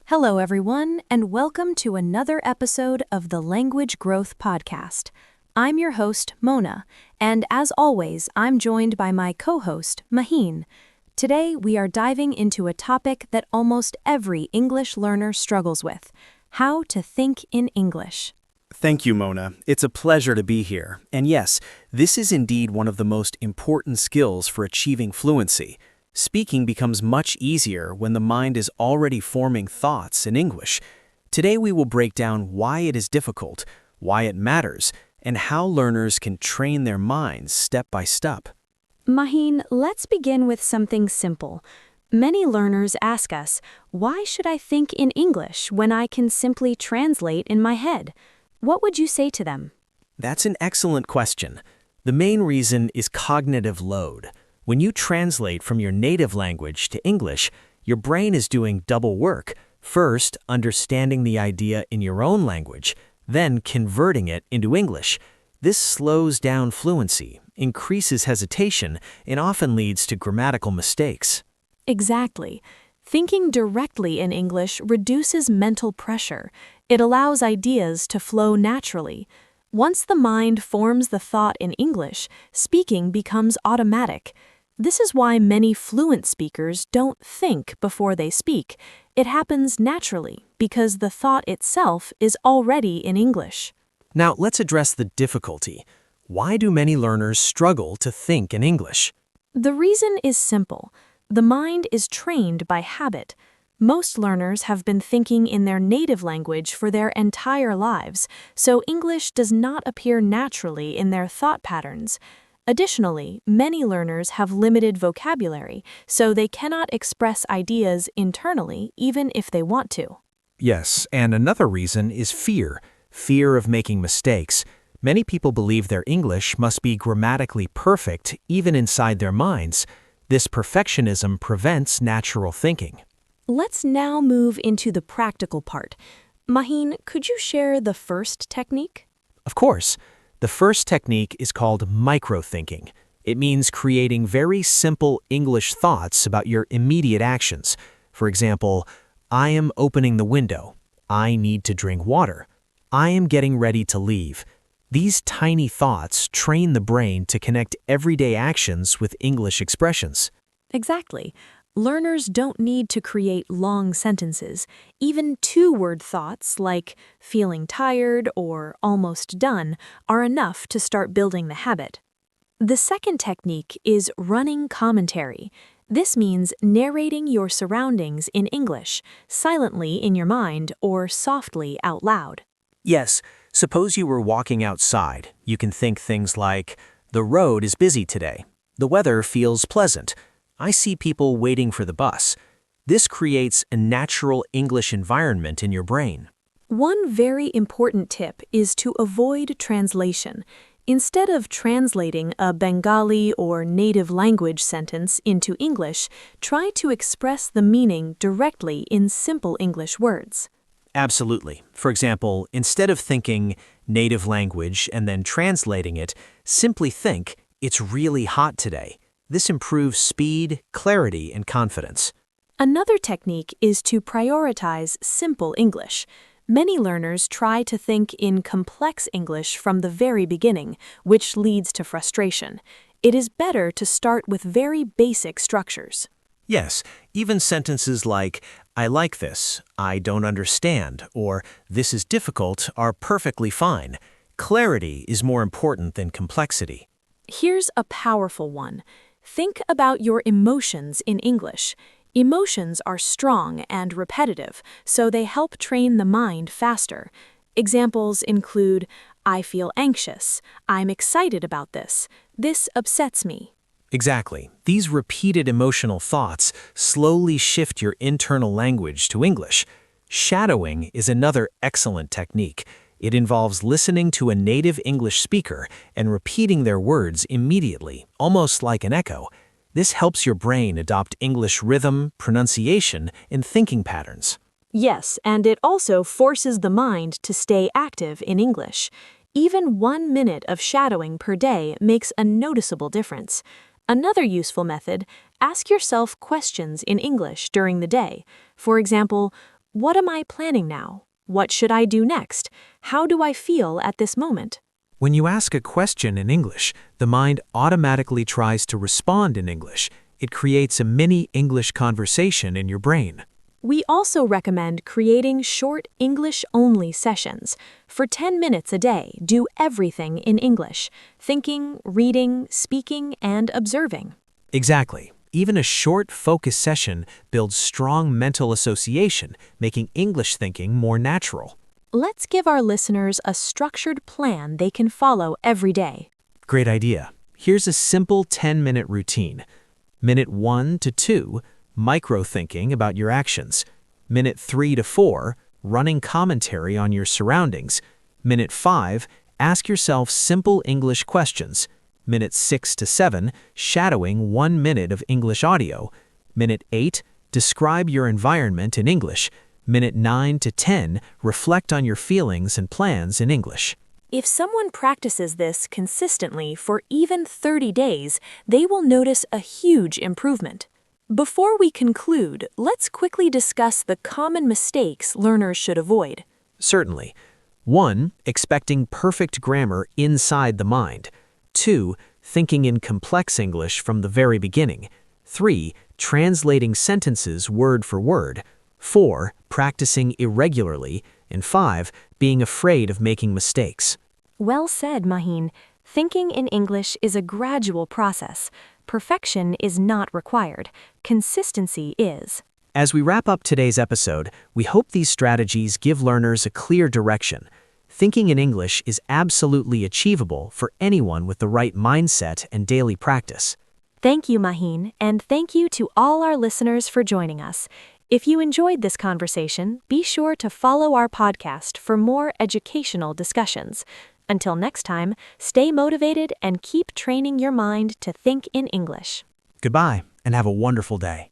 Hello, everyone, and welcome to another episode of the Language Growth Podcast. I'm your host, Mona, and as always, I'm joined by my co-host, Mahin. Today, we are diving into a topic that almost every English learner struggles with: how to think in English. Thank you, Mona. It's a pleasure to be here. And yes, this is indeed one of the most important skills for achieving fluency. Speaking becomes much easier when the mind is already forming thoughts in English. Today we will break down why it is difficult, why it matters, and how learners can train their minds step by step. Mahin, let's begin with something simple. Many learners ask us, why should I think in English when I can simply translate in my head? What would you say to them? That's an excellent question. The main reason is cognitive load. When you translate from your native language to English, your brain is doing double work. First, understanding the idea in your own language, then converting it into English. This slows down fluency, increases hesitation, and often leads to grammatical mistakes. Exactly. Thinking directly in English reduces mental pressure. It allows ideas to flow naturally. Once the mind forms the thought in English, speaking becomes automatic. This is why many fluent speakers don't think before they speak. It happens naturally because the thought itself is already in English. Now, let's address the difficulty. Why do many learners struggle to think in English? The reason is simple. The mind is trained by habit. Most learners have been thinking in their native language for their entire lives, so English does not appear naturally in their thought patterns. Additionally, many learners have limited vocabulary, so they cannot express ideas internally even if they want to. Yes, and another reason is fear of making mistakes. Many people believe their English must be grammatically perfect even inside their minds. This perfectionism prevents natural thinking. Let's now move into the practical part. Mahin, could you share the first technique? Of course. The first technique is called micro-thinking. It means creating very simple English thoughts about your immediate actions. For example, I am opening the window. I need to drink water. I am getting ready to leave. These tiny thoughts train the brain to connect everyday actions with English expressions. Exactly. Learners don't need to create long sentences. Even two-word thoughts like feeling tired or almost done are enough to start building the habit. The second technique is running commentary. This means narrating your surroundings in English, silently in your mind or softly out loud. Yes, suppose you were walking outside. You can think things like, the road is busy today. The weather feels pleasant. I see people waiting for the bus. This creates a natural English environment in your brain. One very important tip is to avoid translation. Instead of translating a Bengali or native language sentence into English, try to express the meaning directly in simple English words. Absolutely. For example, instead of thinking native language and then translating it, simply think, it's really hot today. This improves speed, clarity, and confidence. Another technique is to prioritize simple English. Many learners try to think in complex English from the very beginning, which leads to frustration. It is better to start with very basic structures. Yes, even sentences like, I like this, I don't understand, or this is difficult are perfectly fine. Clarity is more important than complexity. Here's a powerful one. Think about your emotions in English. Emotions are strong and repetitive, so they help train the mind faster. Examples include, I feel anxious, I'm excited about this upsets me. Exactly. These repeated emotional thoughts slowly shift your internal language to English. Shadowing is another excellent technique. It involves listening to a native English speaker and repeating their words immediately, almost like an echo. This helps your brain adopt English rhythm, pronunciation, and thinking patterns. Yes, and it also forces the mind to stay active in English. Even 1 minute of shadowing per day makes a noticeable difference. Another useful method, ask yourself questions in English during the day. For example, What am I planning now? What should I do next? How do I feel at this moment? When you ask a question in English, the mind automatically tries to respond in English. It creates a mini English conversation in your brain. We also recommend creating short English-only sessions. For 10 minutes a day, do everything in English: thinking, reading, speaking, and observing. Exactly. Even a short, focused session builds strong mental association, making English thinking more natural. Let's give our listeners a structured plan they can follow every day. Great idea. Here's a simple 10-minute routine. Minute 1 to 2, micro-thinking about your actions. Minute 3 to 4, running commentary on your surroundings. Minute 5, ask yourself simple English questions. Minute 6 to 7, shadowing 1 minute of English audio. Minute 8, describe your environment in English. Minute 9 to 10, reflect on your feelings and plans in English. If someone practices this consistently for even 30 days, they will notice a huge improvement. Before we conclude, let's quickly discuss the common mistakes learners should avoid. Certainly. 1. Expecting perfect grammar inside the mind. 2. Thinking in complex English from the very beginning. 3. Translating sentences word for word. 4. Practicing irregularly. And 5. Being afraid of making mistakes. Well said, Mahin. Thinking in English is a gradual process. Perfection is not required. Consistency is. As we wrap up today's episode, we hope these strategies give learners a clear direction. Thinking in English is absolutely achievable for anyone with the right mindset and daily practice. Thank you, Mahin, and thank you to all our listeners for joining us. If you enjoyed this conversation, be sure to follow our podcast for more educational discussions. Until next time, stay motivated and keep training your mind to think in English. Goodbye, and have a wonderful day.